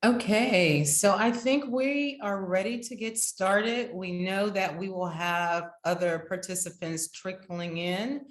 Okay, so I think we are ready to get started. We know that we will have other participants trickling in,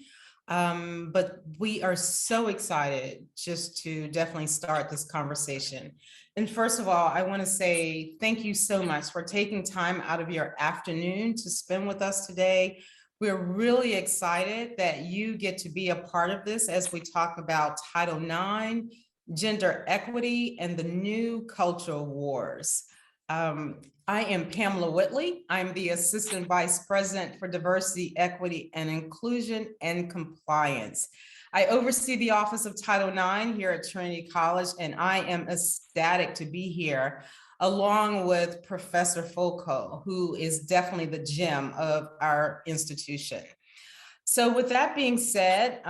but we are so excited just to definitely start this conversation. And first of all, I want to say thank you so much for taking time out of your afternoon to spend with us today. We're really excited that you get to be a part of this as we talk about Title IX, gender equity, and the new cultural wars. I am Pamela Whitley. I'm the Assistant Vice President for Diversity, Equity, and Inclusion and Compliance. I oversee the Office of Title IX here at Trinity College, and I am ecstatic to be here along with Professor Foucault, who is definitely the gem of our institution. So with that being said,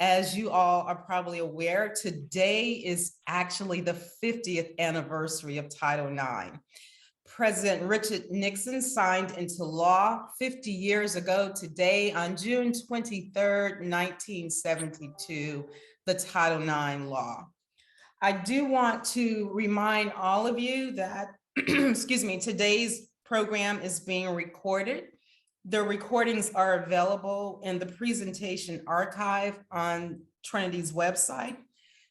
as you all are probably aware, today is actually the 50th anniversary of Title IX. President Richard Nixon signed into law 50 years ago today on June 23rd, 1972, the Title IX law. I do want to remind all of you that, excuse me, today's program is being recorded. The recordings are available in the presentation archive on Trinity's website.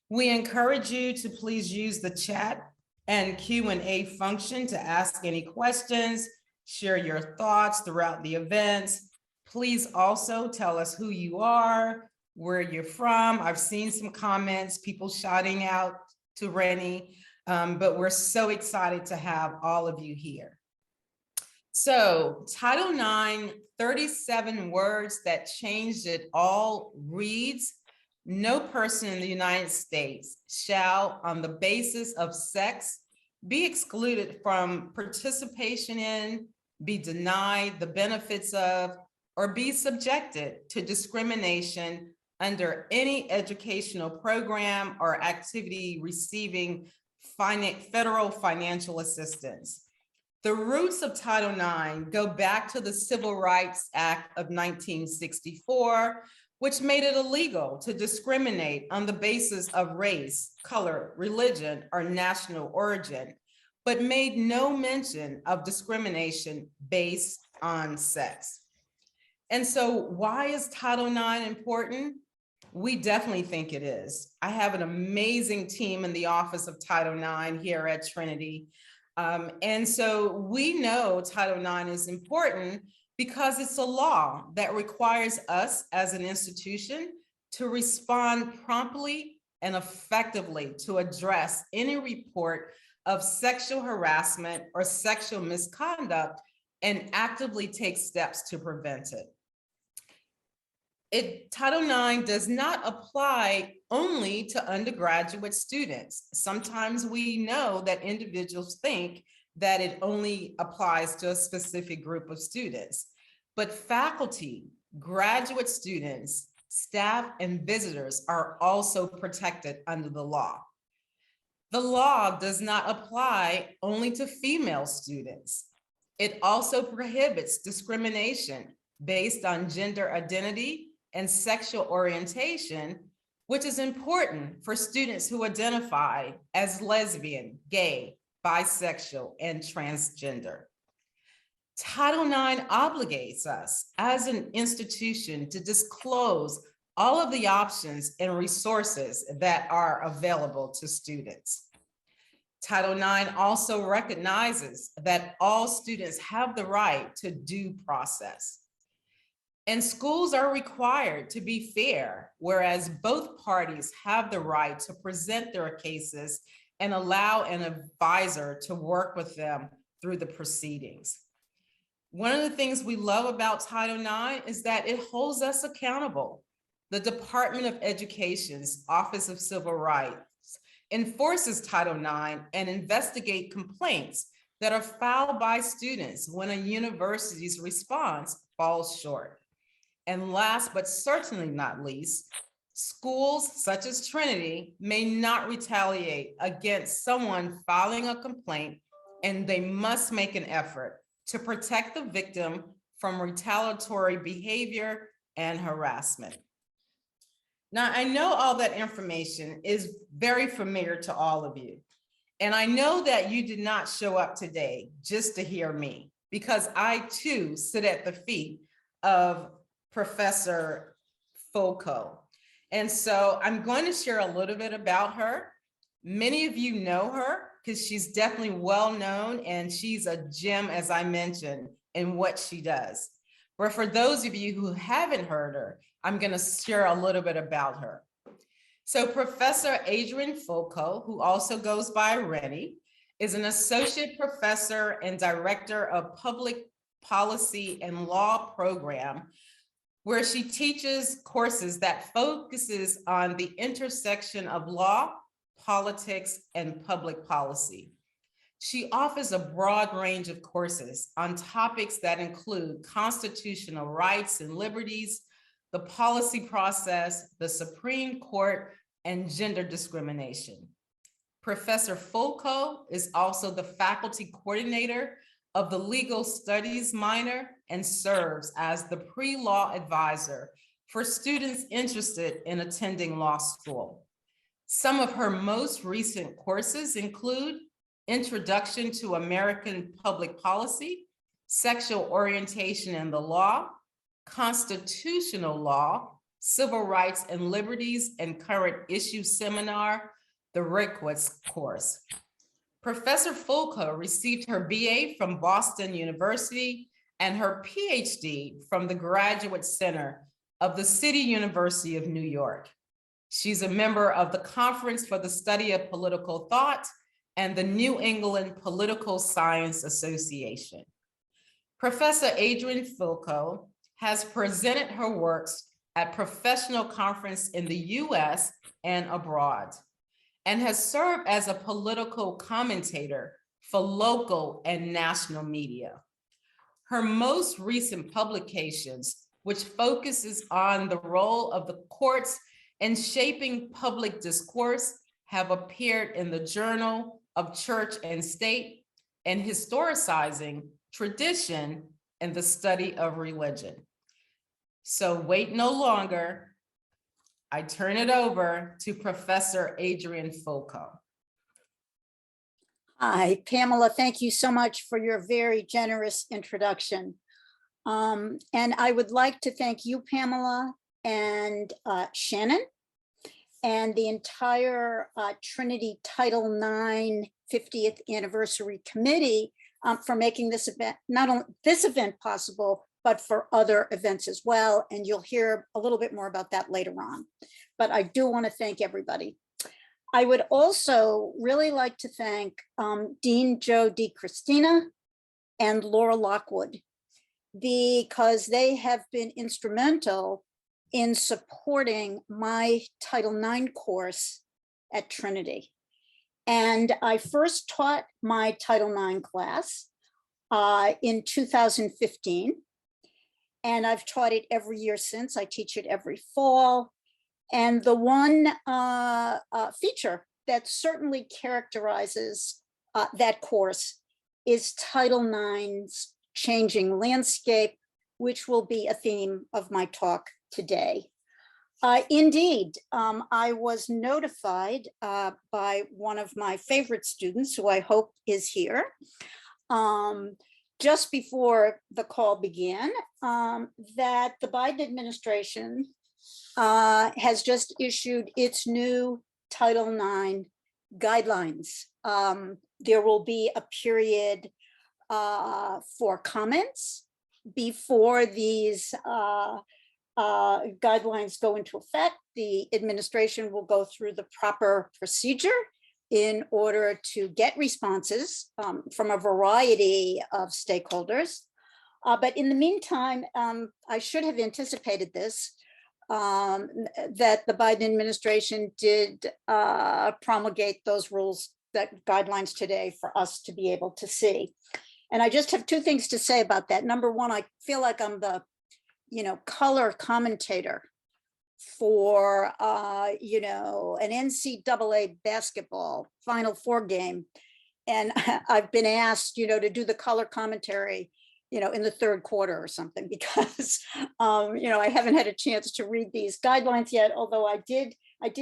We encourage you to please use the chat and Q&A function to ask any questions, share your thoughts throughout the events. Please also tell us who you are, where you're from. I've seen some comments, people shouting out to Rennie, but we're so excited to have all of you here. So Title IX, 37 words that changed it all reads, no person in the United States shall, on the basis of sex, be excluded from participation in, be denied the benefits of, or be subjected to discrimination under any educational program or activity receiving federal financial assistance. The roots of Title IX go back to the Civil Rights Act of 1964, which made it illegal to discriminate on the basis of race, color, religion, or national origin, but made no mention of discrimination based on sex. And so why is Title IX important? We definitely think it is. I have an amazing team in the Office of Title IX here at Trinity. And so we know Title IX is important because it's a law that requires us as an institution to respond promptly and effectively to address any report of sexual harassment or sexual misconduct and actively take steps to prevent it. Title IX does not apply only to undergraduate students. Sometimes we know that individuals think that it only applies to a specific group of students, but faculty, graduate students, staff, and visitors are also protected under the law. The law does not apply only to female students. It also prohibits discrimination based on gender identity and sexual orientation, which is important for students who identify as lesbian, gay, bisexual, and transgender. Title IX obligates us as an institution to disclose all of the options and resources that are available to students. Title IX also recognizes that all students have the right to due process. And schools are required to be fair, whereas both parties have the right to present their cases and allow an advisor to work with them through the proceedings. One of the things we love about Title IX is that it holds us accountable. The Department of Education's Office of Civil Rights enforces Title IX and investigates complaints that are filed by students when a university's response falls short. And last, but certainly not least, schools such as Trinity may not retaliate against someone filing a complaint, and they must make an effort to protect the victim from retaliatory behavior and harassment. Now, I know all that information is very familiar to all of you. And I know that you did not show up today just to hear me, because I too sit at the feet of Professor Foucault. And so I'm going to share a little bit about her. Many of you know her because she's definitely well known, and she's a gem, as I mentioned, in what she does. But for those of you who haven't heard her, I'm going to share a little bit about her. So Professor Adrienne Foucault, who also goes by Rennie, is an associate professor and director of public policy and law program, where she teaches courses that focuses on the intersection of law, politics, and public policy. She offers a broad range of courses on topics that include constitutional rights and liberties, the policy process, the Supreme Court, and gender discrimination. Professor Foucault is also the faculty coordinator of the legal studies minor and serves as the pre-law advisor for students interested in attending law school. Some of her most recent courses include Introduction to American Public Policy, Sexual Orientation in the Law, Constitutional Law, Civil Rights and Liberties and Current Issues Seminar, the Rickwitz course. Professor Foucault received her BA from Boston University and her PhD from the Graduate Center of the City University of New York. She's a member of the Conference for the Study of Political Thought and the New England Political Science Association. Professor Adrienne Foucault has presented her works at professional conferences in the US and abroad, and has served as a political commentator for local and national media. Her most recent publications, which focuses on the role of the courts in shaping public discourse, have appeared in the Journal of Church and State and Historicizing Tradition and the Study of Religion. So wait no longer. I turn it over to Professor Adrienne Foucault. Hi, Pamela, thank you so much for your very generous introduction. And I would like to thank you, Pamela, and Shannon, and the entire Trinity Title IX 50th Anniversary Committee for making this event, not only this event possible, but for other events as well. And you'll hear a little bit more about that later on. But I do want to thank everybody. I would also really like to thank Dean Joe DiChristina and Laura Lockwood, because they have been instrumental in supporting my Title IX course at Trinity. And I first taught my Title IX class in 2015. And I've taught it every year since. I teach it every fall. And the one feature that certainly characterizes that course is Title IX's Changing Landscape, which will be a theme of my talk today. Indeed, I was notified by one of my favorite students, who I hope is here, just before the call began, that the Biden administration has just issued its new Title IX guidelines. There will be a period for comments before these guidelines go into effect. The administration will go through the proper procedure in order to get responses from a variety of stakeholders. But in the meantime, I should have anticipated this, that the Biden administration did promulgate those rules, that guidelines today for us to be able to see. And I just have two things to say about that. Number one, I feel like I'm the color commentator for an NCAA basketball Final Four game. And I've been asked, to do the color commentary, in the third quarter or something, because, I haven't had a chance to read these guidelines yet, although I did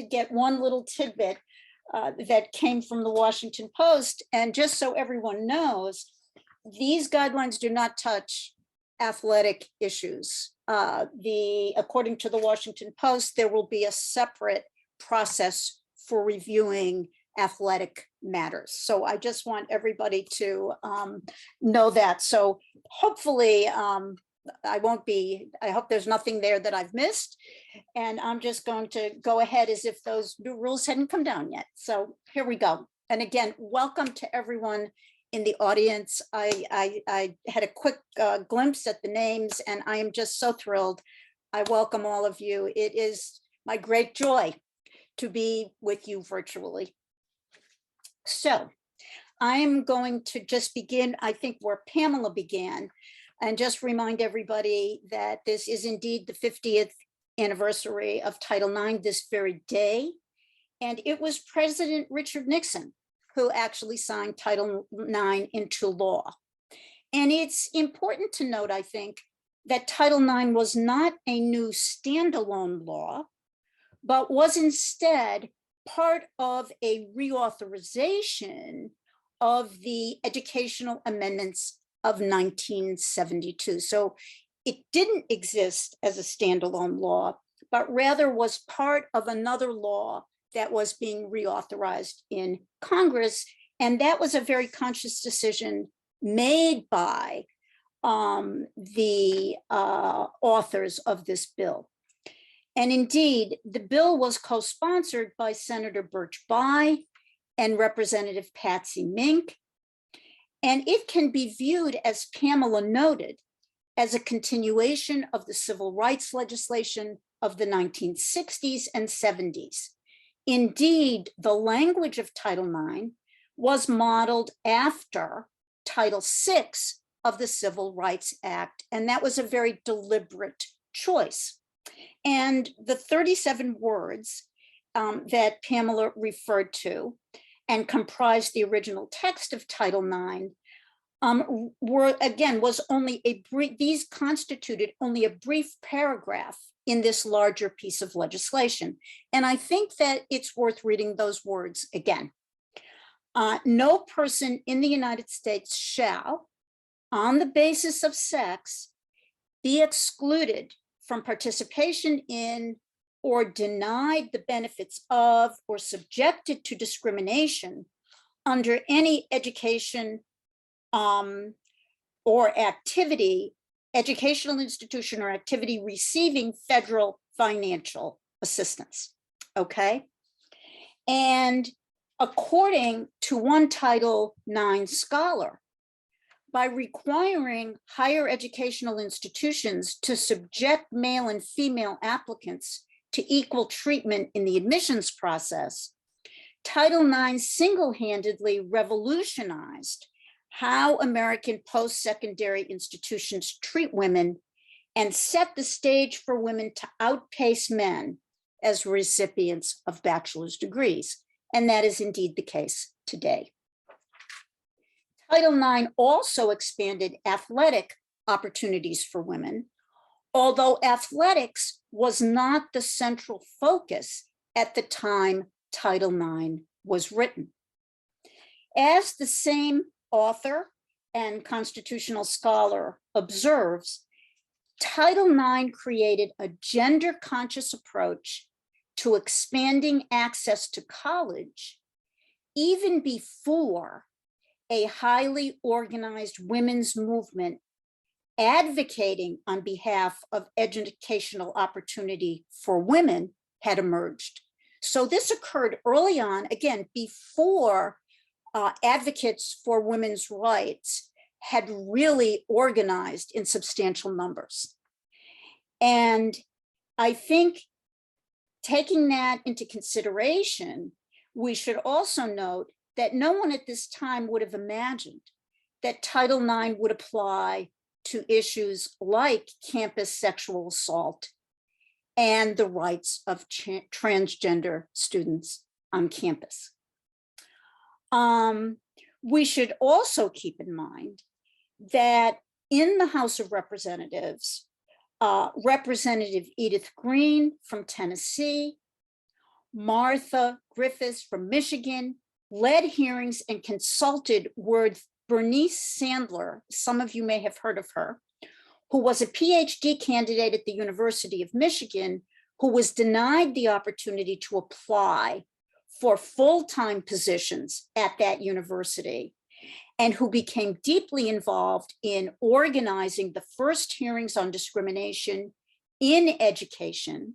get one little tidbit that came from the Washington Post. And just so everyone knows, these guidelines do not touch athletic issues. According to the Washington Post, there will be a separate process for reviewing athletic matters. So I just want everybody to know that. So hopefully I hope there's nothing there that I've missed. And I'm just going to go ahead as if those new rules hadn't come down yet. So here we go. And again, welcome to everyone in the audience. I had a quick glimpse at the names and I am just so thrilled. I welcome all of you. It is my great joy to be with you virtually. So I am going to just begin, I think, where Pamela began, and just remind everybody that this is indeed the 50th anniversary of Title IX this very day. And it was President Richard Nixon who actually signed Title IX into law. And it's important to note, I think, that Title IX was not a new standalone law, but was instead part of a reauthorization of the educational amendments of 1972. So it didn't exist as a standalone law, but rather was part of another law that was being reauthorized in Congress. And that was a very conscious decision made by the authors of this bill. And indeed, the bill was co-sponsored by Senator Birch Bayh and Representative Patsy Mink. And it can be viewed, as Pamela noted, as a continuation of the civil rights legislation of the 1960s and 70s. Indeed, the language of Title IX was modeled after Title VI of the Civil Rights Act, and that was a very deliberate choice. And the 37 words that Pamela referred to and comprised the original text of Title IX was only a brief, these constituted only a brief paragraph in this larger piece of legislation. And I think that it's worth reading those words again. No person in the United States shall, on the basis of sex, be excluded from participation in or denied the benefits of or subjected to discrimination under any education or activity, educational institution or activity receiving federal financial assistance, okay? And according to one Title IX scholar, by requiring higher educational institutions to subject male and female applicants to equal treatment in the admissions process, Title IX single-handedly revolutionized how American post-secondary institutions treat women and set the stage for women to outpace men as recipients of bachelor's degrees. And that is indeed the case today. Title IX also expanded athletic opportunities for women, although athletics was not the central focus at the time Title IX was written. As the same author and constitutional scholar observes, Title IX created a gender-conscious approach to expanding access to college even before a highly organized women's movement advocating on behalf of educational opportunity for women had emerged. So this occurred early on, again, before advocates for women's rights had really organized in substantial numbers. And I think taking that into consideration, we should also note that no one at this time would have imagined that Title IX would apply to issues like campus sexual assault and the rights of transgender students on campus. We should also keep in mind that in the House of Representatives, Representative Edith Green from Tennessee, Martha Griffiths from Michigan led hearings and consulted with Bernice Sandler, some of you may have heard of her, who was a PhD candidate at the University of Michigan, who was denied the opportunity to apply for full-time positions at that university, and who became deeply involved in organizing the first hearings on discrimination in education.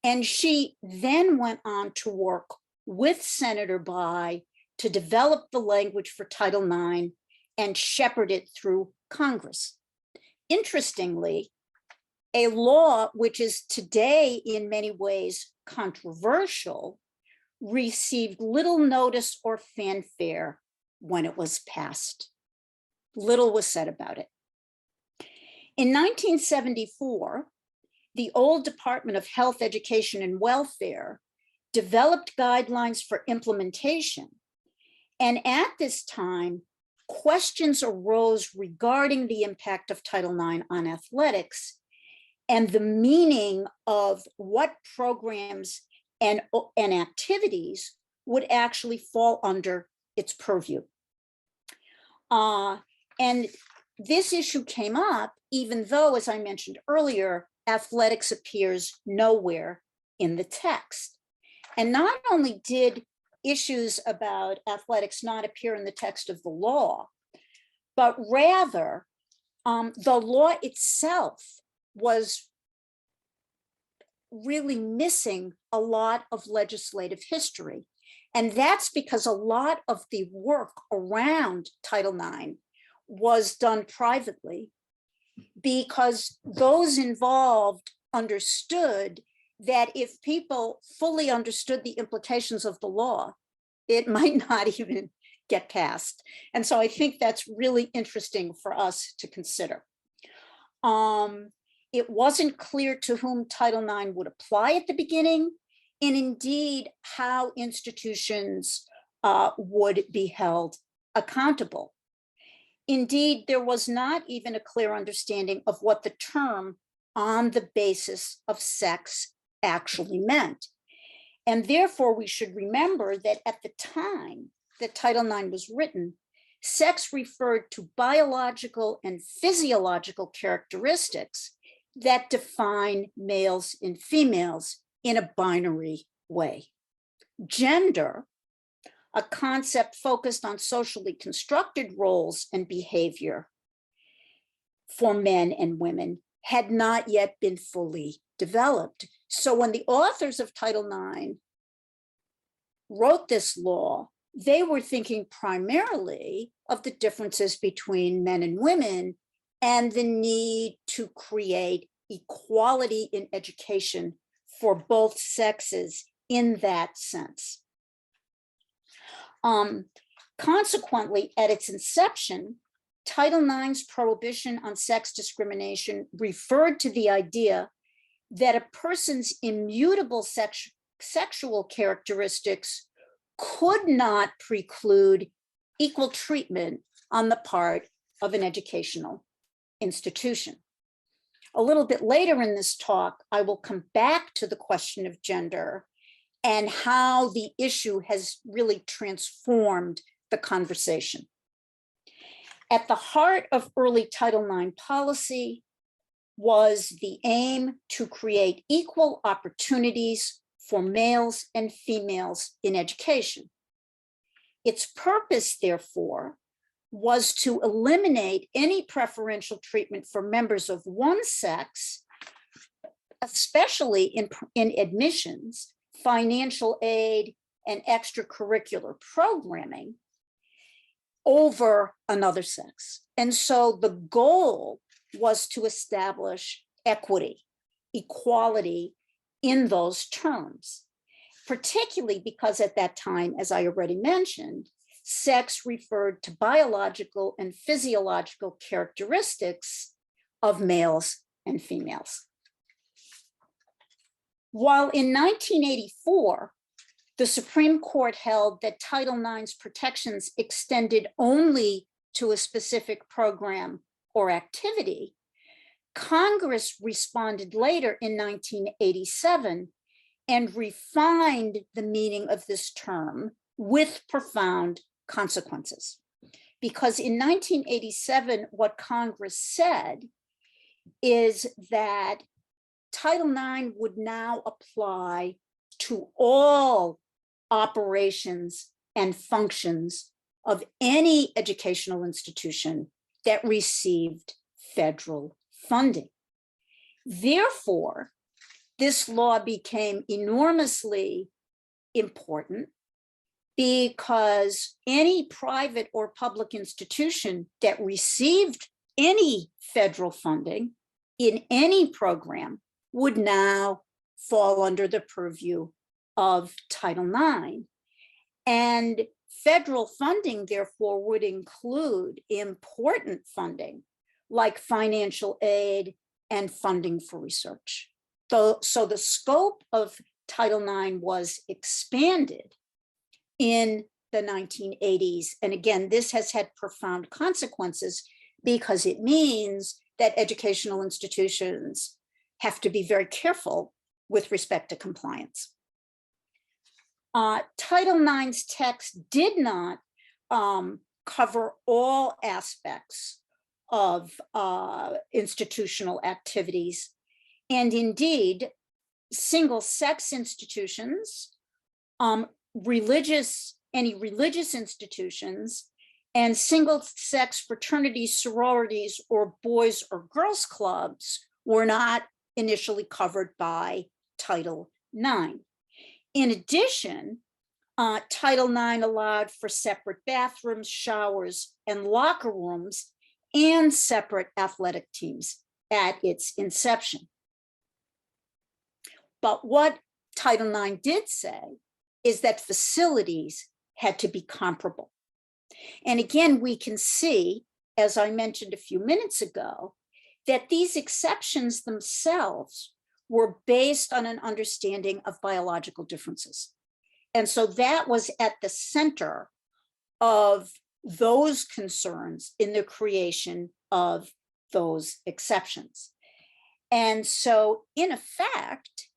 And she then went on to work with Senator Bayh to develop the language for Title IX and shepherd it through Congress. Interestingly, a law which is today in many ways controversial received little notice or fanfare when it was passed. Little was said about it. In 1974, the old Department of Health, Education, and Welfare developed guidelines for implementation. And at this time, questions arose regarding the impact of Title IX on athletics and the meaning of what programs and activities would actually fall under its purview. And this issue came up, even though, as I mentioned earlier, athletics appears nowhere in the text. And not only did issues about athletics not appear in the text of the law, but rather the law itself was really missing a lot of legislative history. And that's because a lot of the work around Title IX was done privately, because those involved understood that if people fully understood the implications of the law, it might not even get passed. And so I think that's really interesting for us to consider. It wasn't clear to whom Title IX would apply at the beginning, and indeed how institutions would be held accountable. Indeed, there was not even a clear understanding of what the term "on the basis of sex" actually meant. And therefore, we should remember that at the time that Title IX was written, sex referred to biological and physiological characteristics that define males and females in a binary way. Gender, a concept focused on socially constructed roles and behavior for men and women, had not yet been fully developed. So when the authors of Title IX wrote this law, they were thinking primarily of the differences between men and women and the need to create equality in education for both sexes in that sense. Consequently, at its inception, Title IX's prohibition on sex discrimination referred to the idea that a person's immutable sexual characteristics could not preclude equal treatment on the part of an educational institution. A little bit later in this talk, I will come back to the question of gender and how the issue has really transformed the conversation. At the heart of early Title IX policy was the aim to create equal opportunities for males and females in education. Its purpose, therefore, was to eliminate any preferential treatment for members of one sex, especially in admissions, financial aid, and extracurricular programming, over another sex. And so the goal was to establish equity, equality in those terms, particularly because at that time, as I already mentioned, sex referred to biological and physiological characteristics of males and females. While in 1984, the Supreme Court held that Title IX's protections extended only to a specific program or activity, Congress responded later in 1987 and refined the meaning of this term with profound consequences. Because in 1987, what Congress said is that Title IX would now apply to all operations and functions of any educational institution that received federal funding. Therefore, this law became enormously important because any private or public institution that received any federal funding in any program would now fall under the purview of Title IX. And federal funding, therefore, would include important funding like financial aid and funding for research. So the scope of Title IX was expanded in the 1980s. And again, this has had profound consequences because it means that educational institutions have to be very careful with respect to compliance. Title IX's text did not cover all aspects of institutional activities. And indeed, single-sex institutions, any religious institutions, and single-sex fraternities, sororities, or boys or girls clubs were not initially covered by Title IX. In addition, Title IX allowed for separate bathrooms, showers, and locker rooms, and separate athletic teams at its inception. But what Title IX did say is that facilities had to be comparable. And again, we can see, as I mentioned a few minutes ago, that these exceptions themselves were based on an understanding of biological differences. And so that was at the center of those concerns in the creation of those exceptions. And so in effect,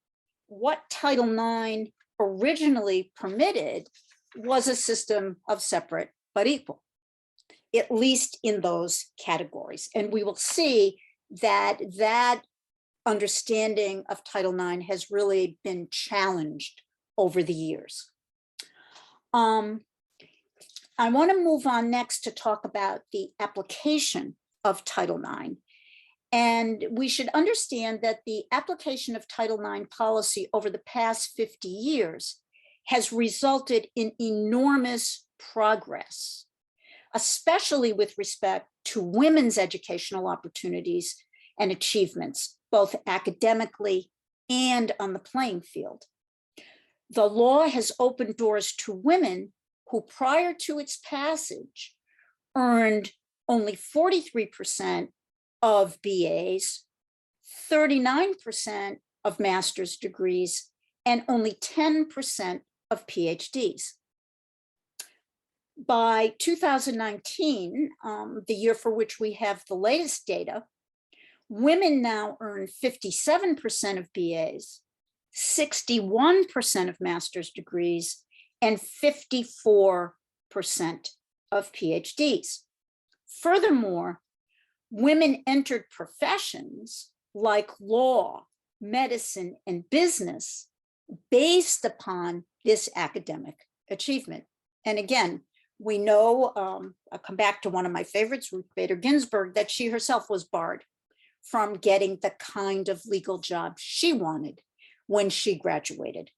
what Title IX originally permitted was a system of separate but equal, at least in those categories. And we will see that that understanding of Title IX has really been challenged over the years. I want to move on next to talk about the application of Title IX. And we should understand that the application of Title IX policy over the past 50 years has resulted in enormous progress, especially with respect to women's educational opportunities and achievements, both academically and on the playing field. The law has opened doors to women who, prior to its passage, earned only 43% of BAs, 39% of master's degrees, and only 10% of PhDs. By 2019, the year for which we have the latest data, women now earn 57% of BAs, 61% of master's degrees, and 54% of PhDs. Furthermore, women entered professions like law, medicine, and business based upon this academic achievement. And again, we know, I'll come back to one of my favorites, Ruth Bader Ginsburg, that she herself was barred from getting the kind of legal job she wanted when she graduated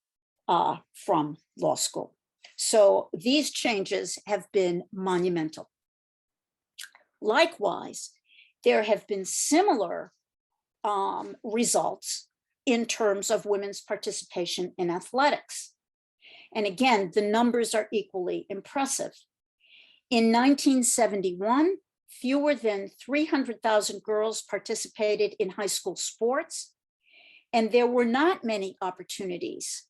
from law school. So these changes have been monumental. Likewise, there have been similar results in terms of women's participation in athletics. And again, the numbers are equally impressive. In 1971, fewer than 300,000 girls participated in high school sports, and there were not many opportunities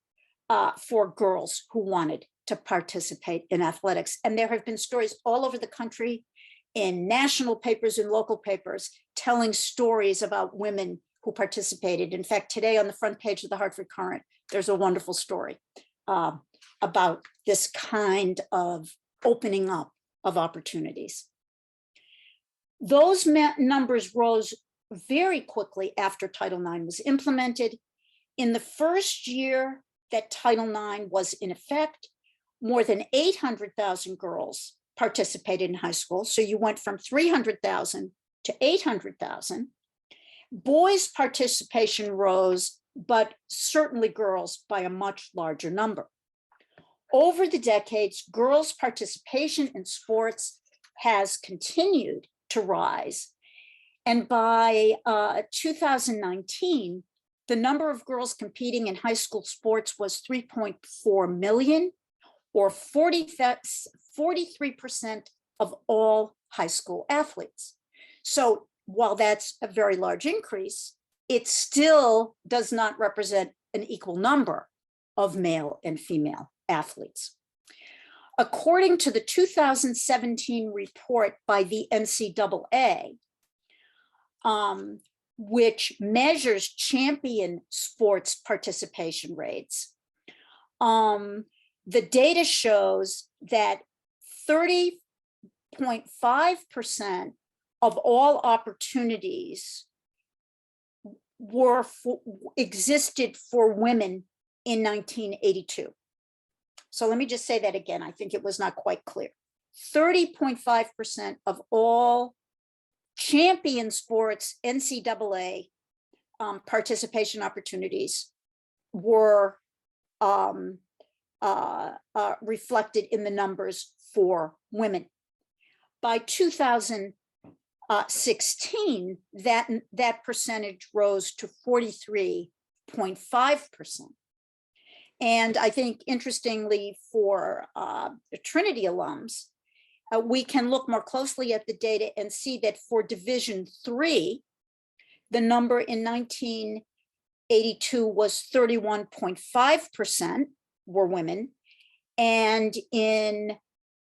for girls who wanted to participate in athletics. And there have been stories all over the country in national papers and local papers telling stories about women who participated. In fact, today on the front page of the Hartford Courant, there's a wonderful story about this kind of opening up of opportunities. Those numbers rose very quickly after Title IX was implemented. In the first year that Title IX was in effect, more than 800,000 girls participated in high school. So you went from 300,000 to 800,000. Boys' participation rose, but certainly girls by a much larger number. Over the decades, girls' participation in sports has continued to rise. And by 2019, the number of girls competing in high school sports was 3.4 million, or 43% of all high school athletes. So while that's a very large increase, it still does not represent an equal number of male and female athletes. According to the 2017 report by the NCAA, which measures champion sports participation rates, the data shows that 30.5% of all opportunities existed for women in 1982. So let me just say that again. I think it was not quite clear. 30.5% of all champion sports NCAA participation opportunities were reflected in the numbers for women. By 2016, that percentage rose to 43.5%. And I think, interestingly, for the Trinity alums, we can look more closely at the data and see that for Division III, the number in 1982 was 31.5% were women, and in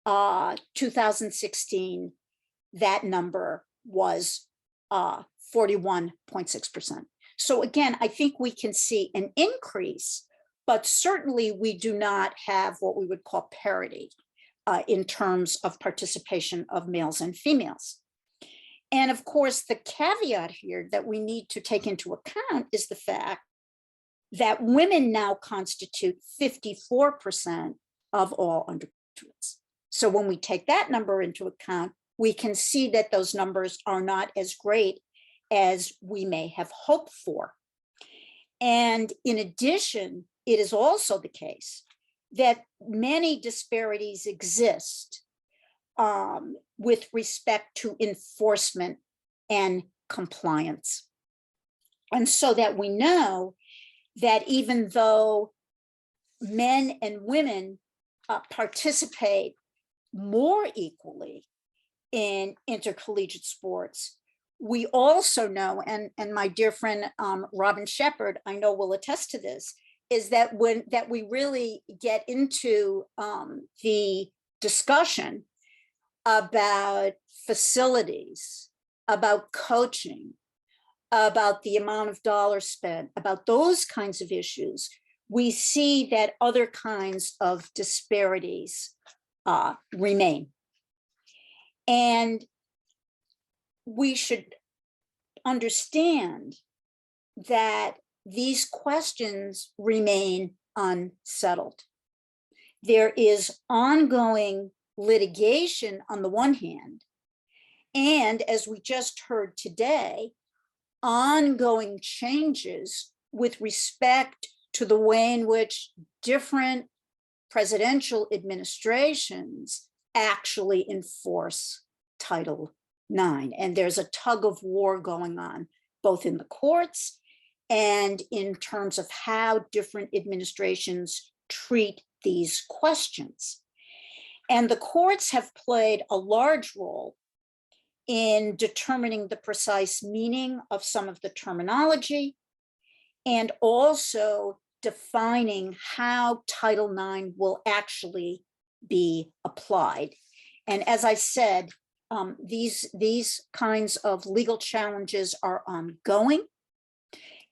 2016, that number was 41.6%. So again, I think we can see an increase, but certainly we do not have what we would call parity in terms of participation of males and females. And of course, the caveat here that we need to take into account is the fact that women now constitute 54% of all undergraduates. So when we take that number into account, we can see that those numbers are not as great as we may have hoped for. And in addition, it is also the case that many disparities exist with respect to enforcement and compliance. And so that we know that even though men and women participate more equally in intercollegiate sports, we also know, and my dear friend Robin Shepard, I know, will attest to this, is that that we really get into the discussion about facilities, about coaching, about the amount of dollars spent, about those kinds of issues, we see that other kinds of disparities remain. And we should understand that these questions remain unsettled. There is ongoing litigation on the one hand, and as we just heard today, ongoing changes with respect to the way in which different presidential administrations actually enforce Title IX. And there's a tug of war going on, both in the courts and in terms of how different administrations treat these questions. And the courts have played a large role in determining the precise meaning of some of the terminology and also defining how Title IX will actually be applied. And as I said, these kinds of legal challenges are ongoing.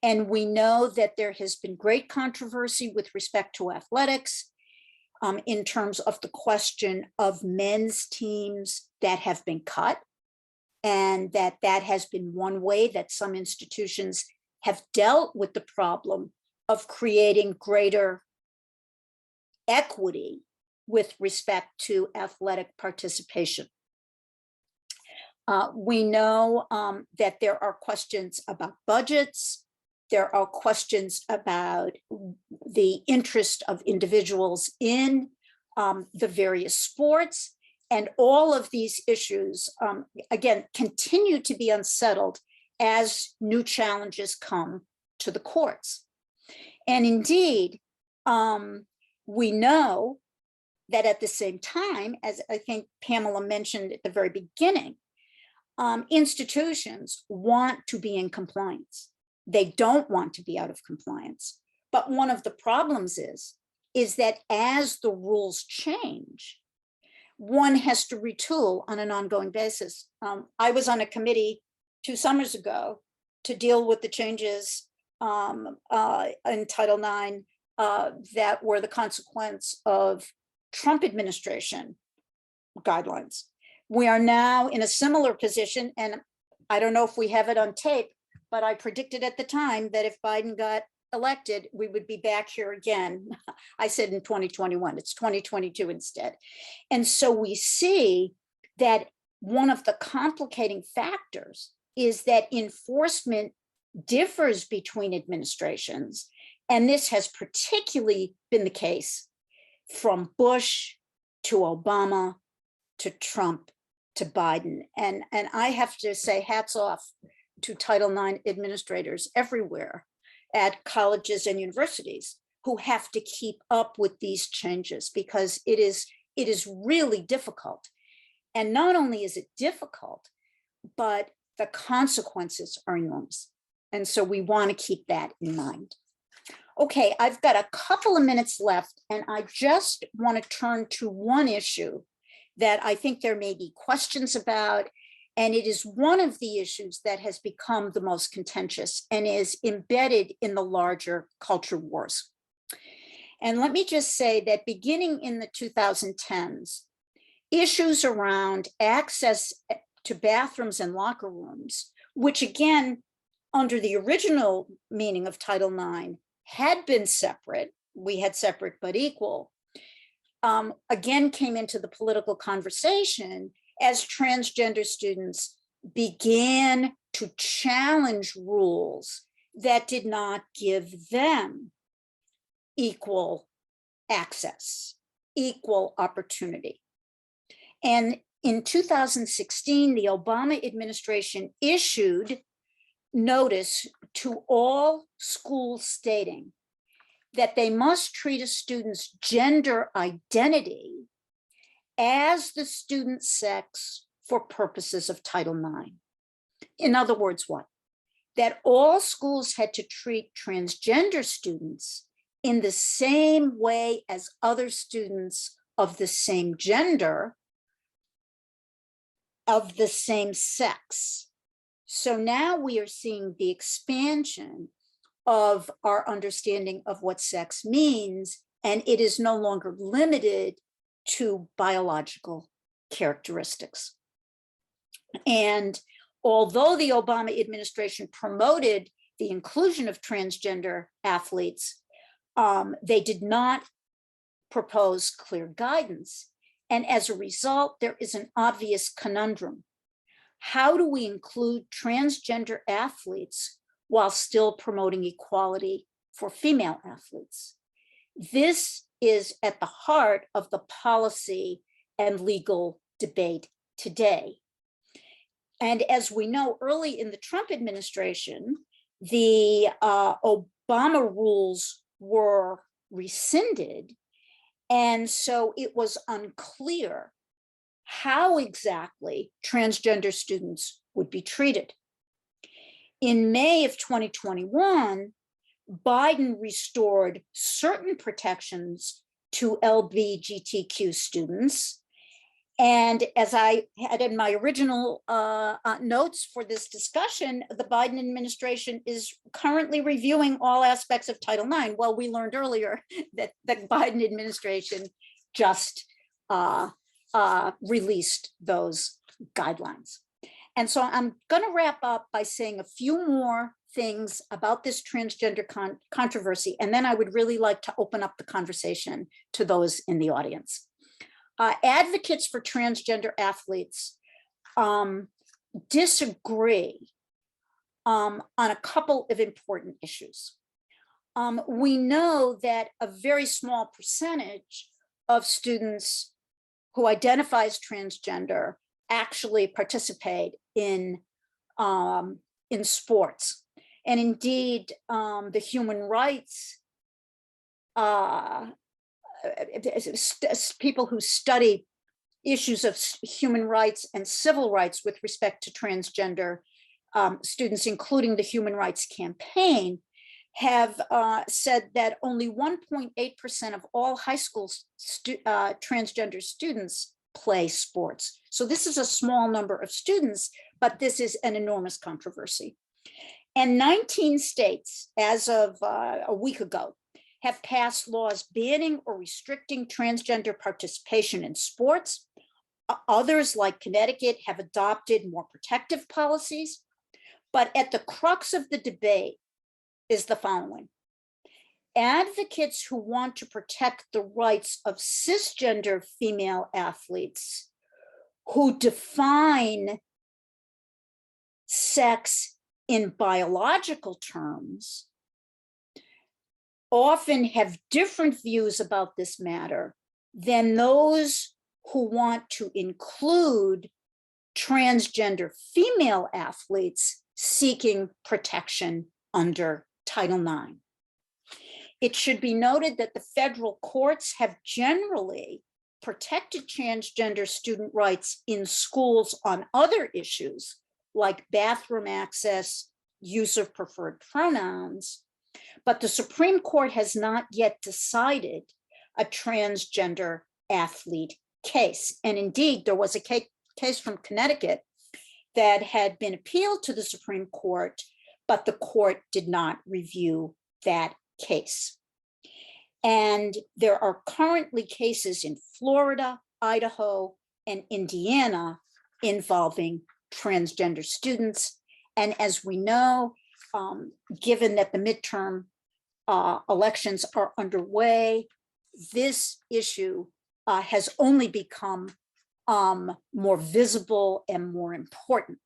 And we know that there has been great controversy with respect to athletics in terms of the question of men's teams that have been cut, and that has been one way that some institutions have dealt with the problem of creating greater equity with respect to athletic participation. We know that there are questions about budgets. There are questions about the interest of individuals in the various sports. And all of these issues, again, continue to be unsettled as new challenges come to the courts. And indeed, we know that at the same time, as I think Pamela mentioned at the very beginning, institutions want to be in compliance. They don't want to be out of compliance. But one of the problems is that as the rules change, one has to retool on an ongoing basis. I was on a committee 2 summers ago to deal with the changes in Title IX that were the consequence of Trump administration guidelines. We are now in a similar position, and I don't know if we have it on tape, but I predicted at the time that if Biden got elected, we would be back here again. I said in 2021, it's 2022 instead. And so we see that one of the complicating factors is that enforcement differs between administrations. And this has particularly been the case from Bush to Obama to Trump to Biden. And I have to say hats off to Title IX administrators everywhere at colleges and universities who have to keep up with these changes, because it is really difficult. And not only is it difficult, but the consequences are enormous. And so we want to keep that in mind. Okay, I've got a couple of minutes left, and I just want to turn to one issue that I think there may be questions about. And it is one of the issues that has become the most contentious and is embedded in the larger culture wars. And let me just say that beginning in the 2010s, issues around access to bathrooms and locker rooms, which again, under the original meaning of Title IX, had been separate, we had separate but equal, again came into the political conversation as transgender students began to challenge rules that did not give them equal access, equal opportunity. And in 2016, the Obama administration issued notice to all schools stating that they must treat a student's gender identity as the student's sex for purposes of Title IX. In other words, what? That all schools had to treat transgender students in the same way as other students of the same gender, of the same sex. So now we are seeing the expansion of our understanding of what sex means, and it is no longer limited to biological characteristics. And although the Obama administration promoted the inclusion of transgender athletes, they did not propose clear guidance. And as a result, there is an obvious conundrum. How do we include transgender athletes while still promoting equality for female athletes? This is at the heart of the policy and legal debate today. And as we know, early in the Trump administration, the Obama rules were rescinded. And so it was unclear how exactly transgender students would be treated. In May of 2021, Biden restored certain protections to LGBTQ students, And as I had in my original notes for this discussion, the Biden administration is currently reviewing all aspects of Title IX. Well, we learned earlier that the Biden administration just released those guidelines. And so I'm going to wrap up by saying a few more things about this transgender controversy, and then I would really like to open up the conversation to those in the audience. Advocates for transgender athletes disagree on a couple of important issues. We know that a very small percentage of students who identify as transgender actually participate in sports. And indeed, the human rights people who study issues of human rights and civil rights with respect to transgender students, including the Human Rights Campaign, have said that only 1.8% of all high school transgender students play sports. So this is a small number of students, but this is an enormous controversy. And 19 states, as of a week ago, have passed laws banning or restricting transgender participation in sports. Others, like Connecticut, have adopted more protective policies. But at the crux of the debate is the following. Advocates who want to protect the rights of cisgender female athletes who define sex in biological terms often have different views about this matter than those who want to include transgender female athletes seeking protection under Title IX. It should be noted that the federal courts have generally protected transgender student rights in schools on other issues like bathroom access, use of preferred pronouns, but the Supreme Court has not yet decided a transgender athlete case. And indeed, there was a case from Connecticut that had been appealed to the Supreme Court, but the court did not review that case. And there are currently cases in Florida, Idaho, and Indiana involving transgender students. And as we know, given that the midterm elections are underway, this issue has only become more visible and more important.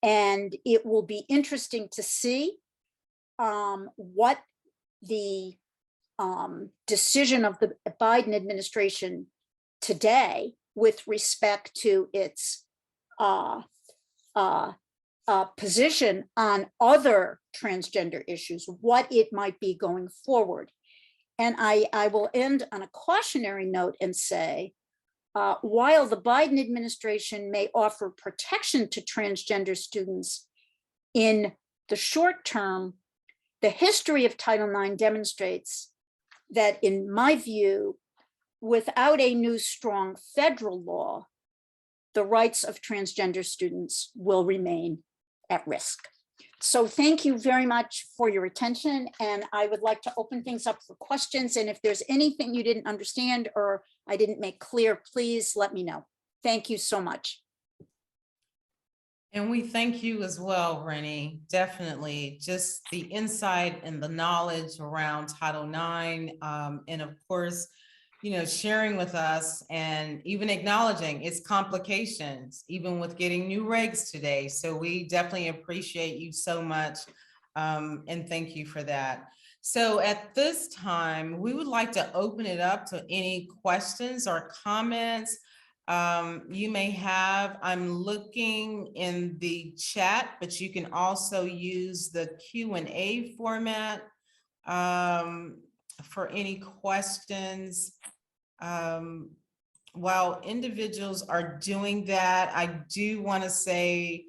And it will be interesting to see what the decision of the Biden administration today with respect to its position on other transgender issues, what it might be going forward. And I will end on a cautionary note and say, while the Biden administration may offer protection to transgender students in the short term, the history of Title IX demonstrates that, in my view, without a new strong federal law, the rights of transgender students will remain at risk. So thank you very much for your attention. And I would like to open things up for questions. And if there's anything you didn't understand or I didn't make clear, please let me know. Thank you so much. And we thank you as well, Rennie. Definitely just the insight and the knowledge around Title IX. And of course, sharing with us and even acknowledging its complications, even with getting new regs today. So we definitely appreciate you so much. And thank you for that. So at this time, we would like to open it up to any questions or comments you may have. I'm looking in the chat, but you can also use the Q&A format for any questions. While individuals are doing that, I do want to say,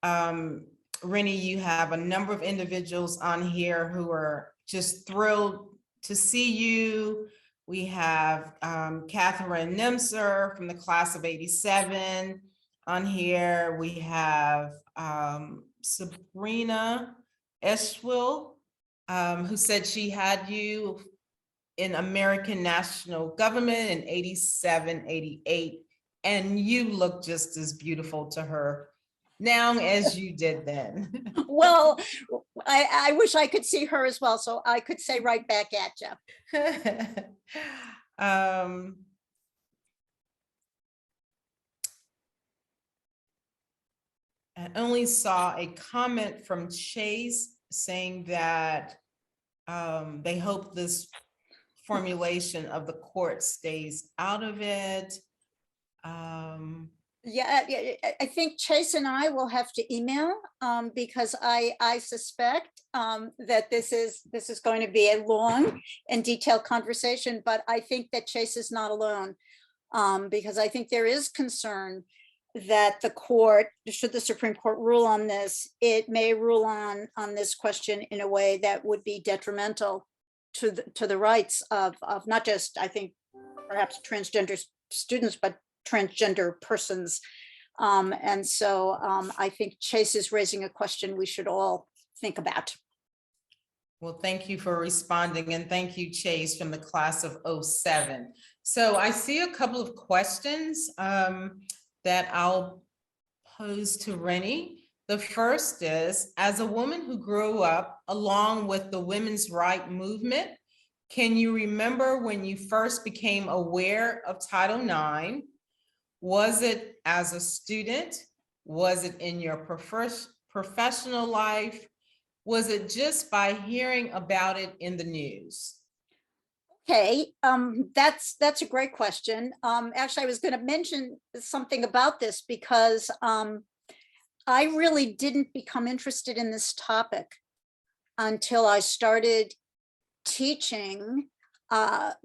Rennie, you have a number of individuals on here who are just thrilled to see you. We have Catherine Nimser from the class of 87 on here. We have Sabrina Eschwell, who said she had you in American National Government in 87, 88, and you look just as beautiful to her now as you did then. Well, I wish I could see her as well, so I could say right back at you. I only saw a comment from Chase saying that they hope this formulation of the court stays out of it. Yeah, I think Chase and I will have to email because I suspect that this is going to be a long and detailed conversation, but I think that Chase is not alone because I think there is concern that the court, should the Supreme Court rule on this, it may rule on this question in a way that would be detrimental to the rights of not just, I think, perhaps transgender students, but transgender persons. And so I think Chase is raising a question we should all think about. Well, thank you for responding, and thank you, Chase, from the class of 07. So I see a couple of questions that I'll pose to Rennie. The first is, as a woman who grew up along with the women's rights movement, can you remember when you first became aware of Title IX? Was it as a student? Was it in your professional life? Was it just by hearing about it in the news? Okay, that's a great question. Actually, I was going to mention something about this because I really didn't become interested in this topic until I started teaching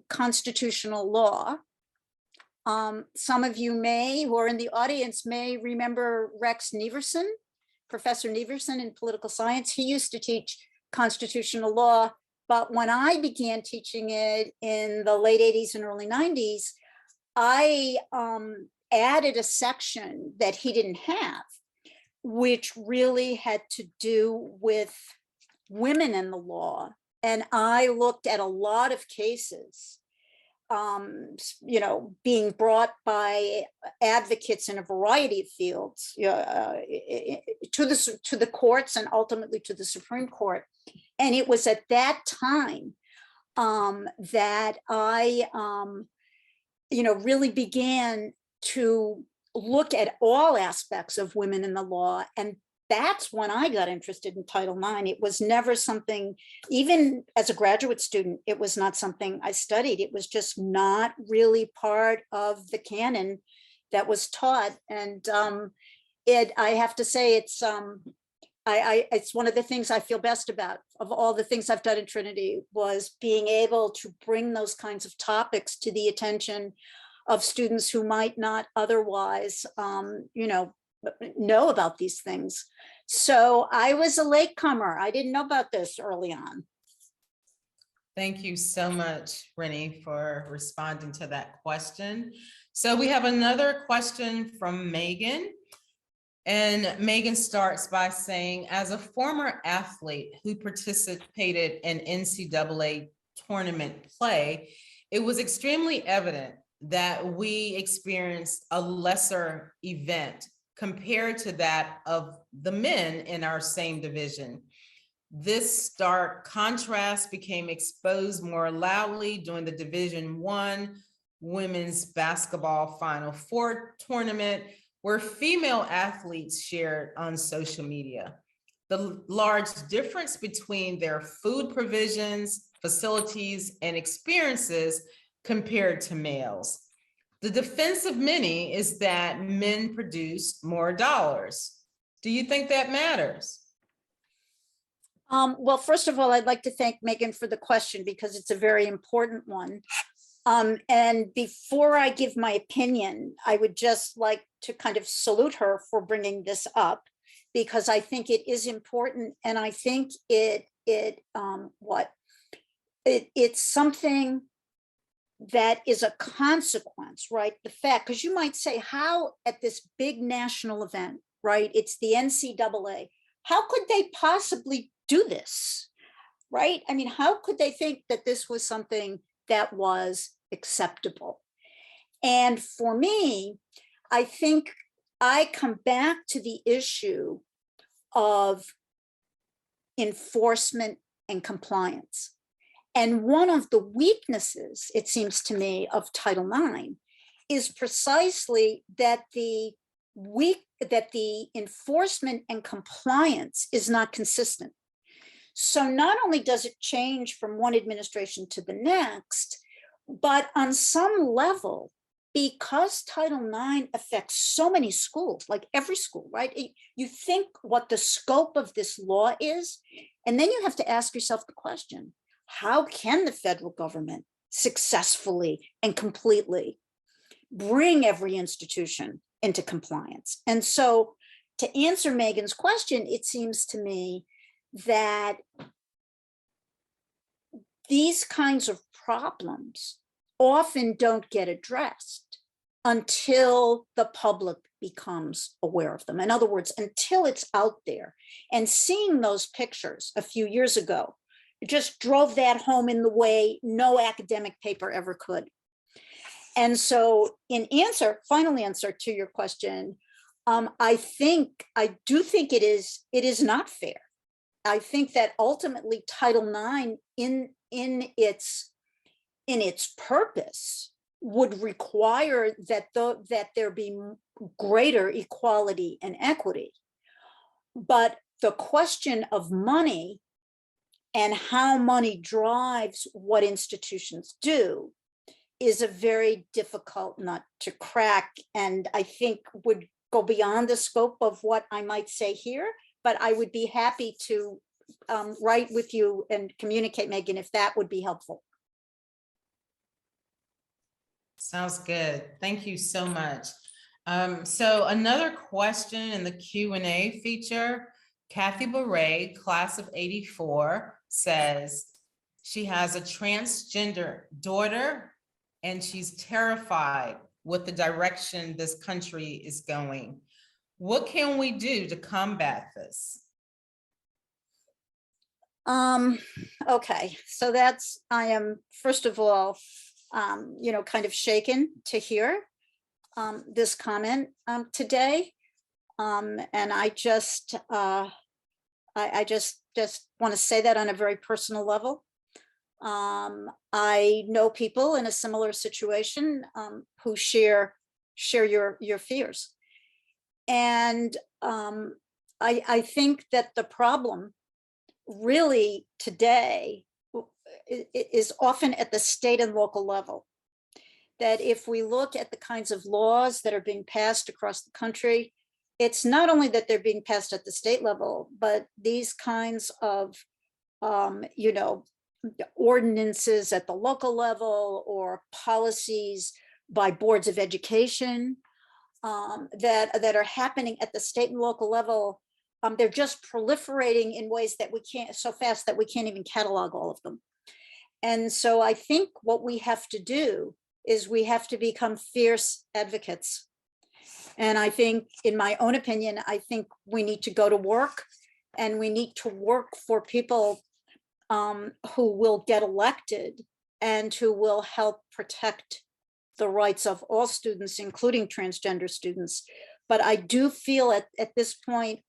constitutional law. Some of you who are in the audience may remember Rex Neverson, Professor Neverson in political science. He used to teach constitutional law, but when I began teaching it in the late 80s and early 90s, I added a section that he didn't have, which really had to do with women in the law. And I looked at a lot of cases being brought by advocates in a variety of fields to the courts and ultimately to the Supreme Court. And it was at that time that I, really began to look at all aspects of women in the law. And that's when I got interested in Title IX. It was never something, even as a graduate student, it was not something I studied. It was just not really part of the canon that was taught. And I have to say, it's one of the things I feel best about of all the things I've done in Trinity was being able to bring those kinds of topics to the attention of students who might not otherwise, know about these things. So I was a latecomer. I didn't know about this early on. Thank you so much, Rennie, for responding to that question. So we have another question from Megan. And Megan starts by saying, as a former athlete who participated in NCAA tournament play, it was extremely evident that we experienced a lesser event compared to that of the men in our same division. This stark contrast became exposed more loudly during the Division I women's basketball Final Four tournament, where female athletes shared on social media. The large difference between their food provisions, facilities, and experiences compared to males. The defense of many is that men produce more dollars. Do you think that matters? Well, first of all, I'd like to thank Megan for the question because it's a very important one. And before I give my opinion, I would just like to kind of salute her for bringing this up because I think it is important. And I think it's something that is a consequence, right? The fact, because you might say, how at this big national event, right? It's the NCAA. How could they possibly do this, right? I mean, how could they think that this was something that was acceptable? And for me, I think I come back to the issue of enforcement and compliance. And one of the weaknesses, it seems to me, of Title IX is precisely that the enforcement and compliance is not consistent. So not only does it change from one administration to the next, but on some level, because Title IX affects so many schools, like every school, right? You think what the scope of this law is, and then you have to ask yourself the question, how can the federal government successfully and completely bring every institution into compliance? And so to answer Megan's question, it seems to me that these kinds of problems often don't get addressed until the public becomes aware of them. In other words, until it's out there. And seeing those pictures a few years ago just drove that home in the way no academic paper ever could. And so final answer to your question, I do think it is not fair. I think that ultimately Title IX in its purpose would require that there be greater equality and equity. But the question of money and how money drives what institutions do is a very difficult nut to crack, and I think would go beyond the scope of what I might say here, but I would be happy to write with you and communicate, Megan, if that would be helpful. Sounds good. Thank you so much. So another question in the Q&A feature, Kathy Beret, class of '84, says she has a transgender daughter and she's terrified with the direction this country is going. What can we do to combat this? Okay, so I am, first of all, kind of shaken to hear this comment today. And I just want to say that on a very personal level. I know people in a similar situation who share your fears. And I think that the problem really today is often at the state and local level. That if we look at the kinds of laws that are being passed across the country, it's not only that they're being passed at the state level, but these kinds of, ordinances at the local level or policies by boards of education that are happening at the state and local level. They're just proliferating in ways that we can't, so fast that we can't even catalog all of them. And so I think what we have to do is we have to become fierce advocates. And I think, in my own opinion, I think we need to go to work, and we need to work for people who will get elected and who will help protect the rights of all students, including transgender students. But I do feel at this point,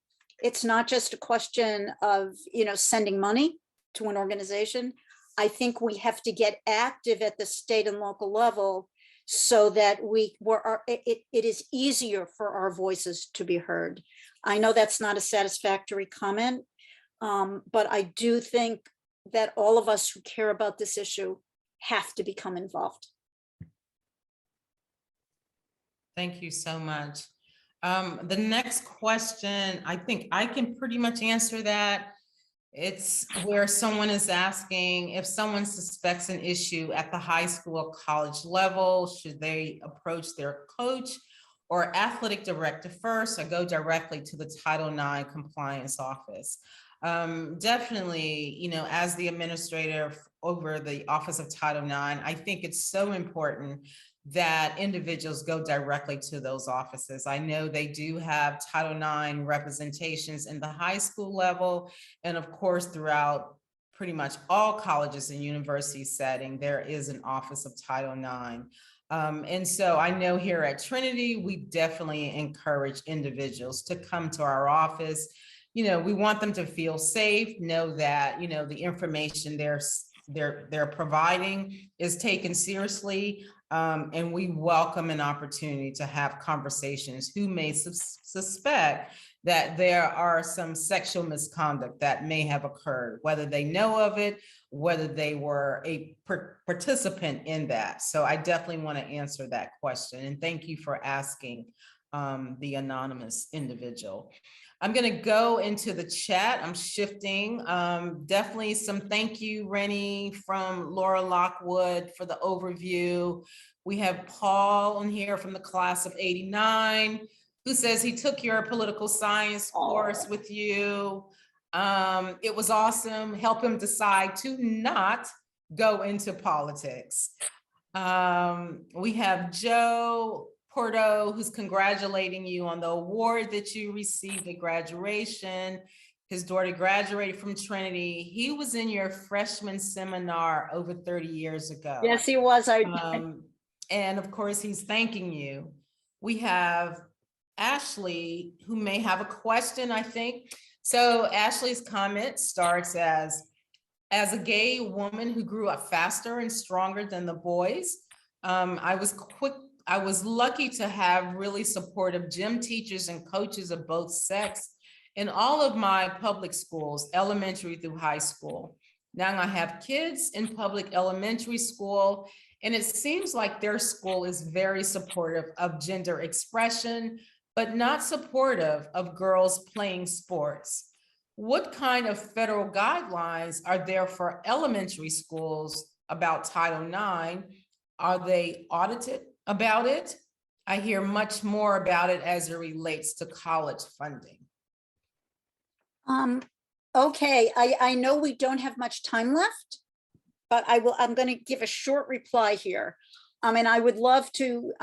it's not just a question of, sending money to an organization. I think we have to get active at the state and local level so that it is easier for our voices to be heard. I know that's not a satisfactory comment, but I do think that all of us who care about this issue have to become involved. Thank you so much. The next question, I think I can pretty much answer that. It's where someone is asking if someone suspects an issue at the high school or college level, should they approach their coach or athletic director first or go directly to the Title IX compliance office? Definitely, as the administrator over the Office of Title IX, I think it's so important that individuals go directly to those offices. I know they do have Title IX representations in the high school level, and of course, throughout pretty much all colleges and university setting, there is an Office of Title IX. And so I know here at Trinity, we definitely encourage individuals to come to our office. We want them to feel safe, know that, the information they're providing is taken seriously. And we welcome an opportunity to have conversations who may suspect that there are some sexual misconduct that may have occurred, whether they know of it, whether they were a participant in that. So I definitely want to answer that question. And thank you for asking the anonymous individual. I'm going to go into the chat. I'm shifting. Definitely some thank you, Rennie, from Laura Lockwood for the overview. We have Paul on here from the class of '89, who says he took your political science course with you. It was awesome. Help him decide to not go into politics. We have Joe Porto, who's congratulating you on the award that you received at graduation. His daughter graduated from Trinity. He was in your freshman seminar over 30 years ago. Yes, he was. And of course, he's thanking you. We have Ashley, who may have a question, I think. So Ashley's comment starts as a gay woman who grew up faster and stronger than the boys, I was lucky to have really supportive gym teachers and coaches of both sex in all of my public schools, elementary through high school. Now I have kids in public elementary school, and it seems like their school is very supportive of gender expression, but not supportive of girls playing sports. What kind of federal guidelines are there for elementary schools about Title IX? Are they audited about it? I hear much more about it as it relates to college funding. Okay, I know we don't have much time left, but I'm going to give a short reply here. And I would love to,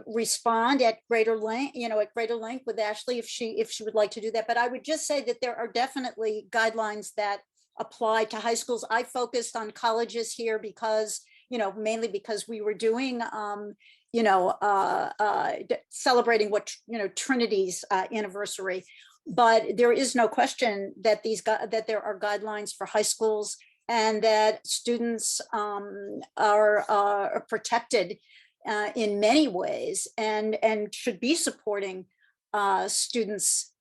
respond at greater length, with Ashley if she would like to do that. But I would just say that there are definitely guidelines that apply to high schools. I focused on colleges here because, mainly because we were doing, celebrating Trinity's anniversary. But there is no question that that there are guidelines for high schools, and that students are protected in many ways, and should be supporting students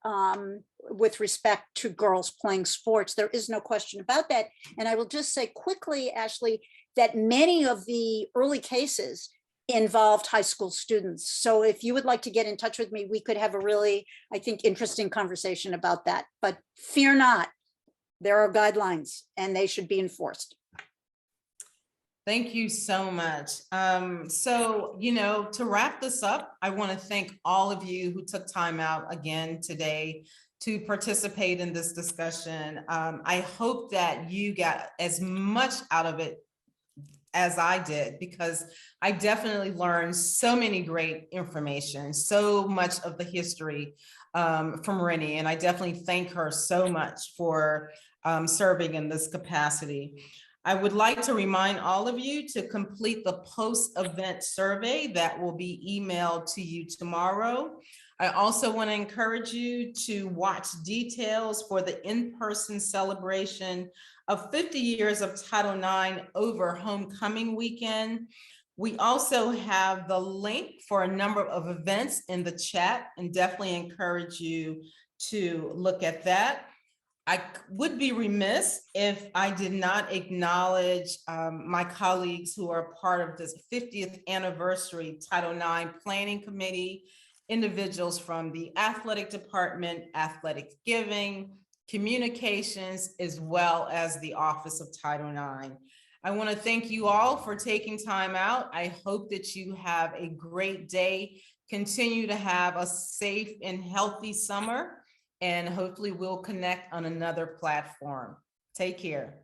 with respect to girls playing sports. There is no question about that. And I will just say quickly, Ashley, that many of the early cases involved high school students. So if you would like to get in touch with me, we could have a really, I think, interesting conversation about that. But fear not, there are guidelines and they should be enforced. Thank you so much. So, to wrap this up, I want to thank all of you who took time out again today to participate in this discussion. I hope that you got as much out of it as I did, because I definitely learned so many great information, so much of the history from Rennie, and I definitely thank her so much for serving in this capacity. I would like to remind all of you to complete the post-event survey that will be emailed to you tomorrow. I also want to encourage you to watch details for the in-person celebration of 50 years of Title IX over homecoming weekend. We also have the link for a number of events in the chat, and definitely encourage you to look at that. I would be remiss if I did not acknowledge my colleagues who are part of this 50th anniversary Title IX Planning Committee, individuals from the athletic department, athletic giving, communications, as well as the Office of Title IX. I want to thank you all for taking time out. I hope that you have a great day. Continue to have a safe and healthy summer. and hopefully we'll connect on another platform. Take care.